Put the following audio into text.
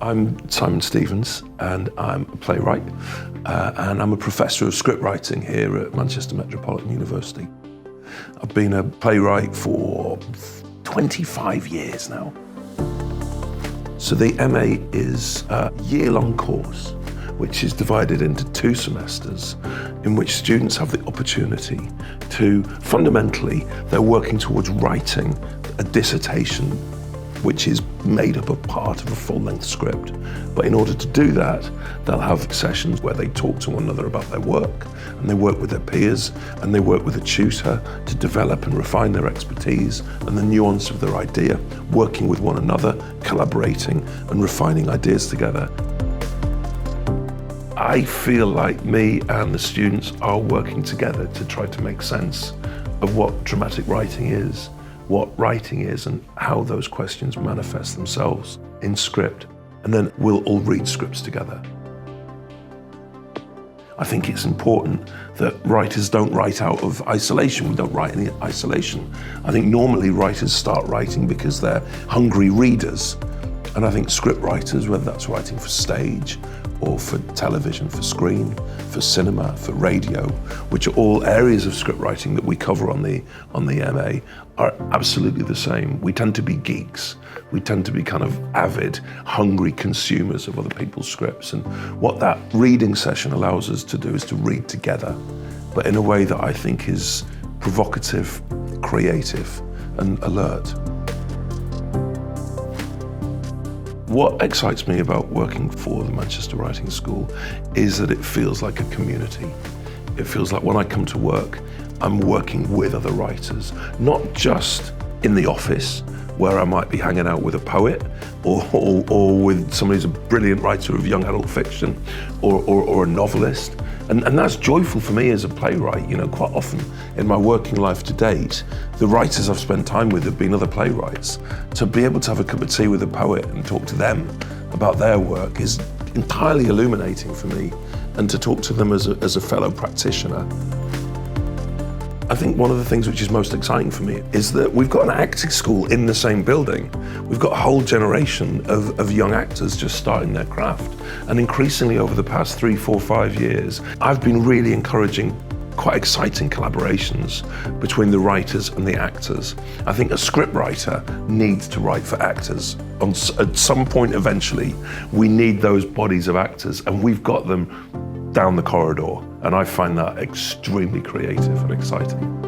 I'm Simon Stevens, and I'm a playwright, and I'm a professor of scriptwriting here at Manchester Metropolitan University. I've been a playwright for 25 years now. So the MA is a year-long course which is divided into 2 semesters in which students have the opportunity to, fundamentally, they're working towards writing a dissertation which is made up of part of a full-length script. But in order to do that, they'll have sessions where they talk to one another about their work, and they work with their peers, and they work with a tutor to develop and refine their expertise and the nuance of their idea, working with one another, collaborating and refining ideas together. I feel like me and the students are working together to try to make sense of what dramatic writing is, what writing is, and how those questions manifest themselves in script. And then we'll all read scripts together. I think it's important that writers don't write out of isolation. We don't write in isolation. I think normally writers start writing because they're hungry readers. And I think script writers, whether that's writing for stage or for television, for screen, for cinema, for radio, which are all areas of script writing that we cover on the MA, are absolutely the same. We tend to be geeks. We tend to be kind of avid, hungry consumers of other people's scripts. And what that reading session allows us to do is to read together, but in a way that I think is provocative, creative, and alert. What excites me about working for the Manchester Writing School is that it feels like a community. It feels like when I come to work, I'm working with other writers, not just in the office where I might be hanging out with a poet or with somebody who's a brilliant writer of young adult fiction or a novelist. And that's joyful for me as a playwright. You know, quite often in my working life to date, the writers I've spent time with have been other playwrights. To be able to have a cup of tea with a poet and talk to them about their work is entirely illuminating for me, and to talk to them as a fellow practitioner. I think one of the things which is most exciting for me is that we've got an acting school in the same building. We've got a whole generation of young actors just starting their craft. And increasingly over the past 3, 4, 5 years, I've been really encouraging quite exciting collaborations between the writers and the actors. I think a scriptwriter needs to write for actors. At some point eventually, we need those bodies of actors, and we've got them down the corridor, and I find that extremely creative and exciting.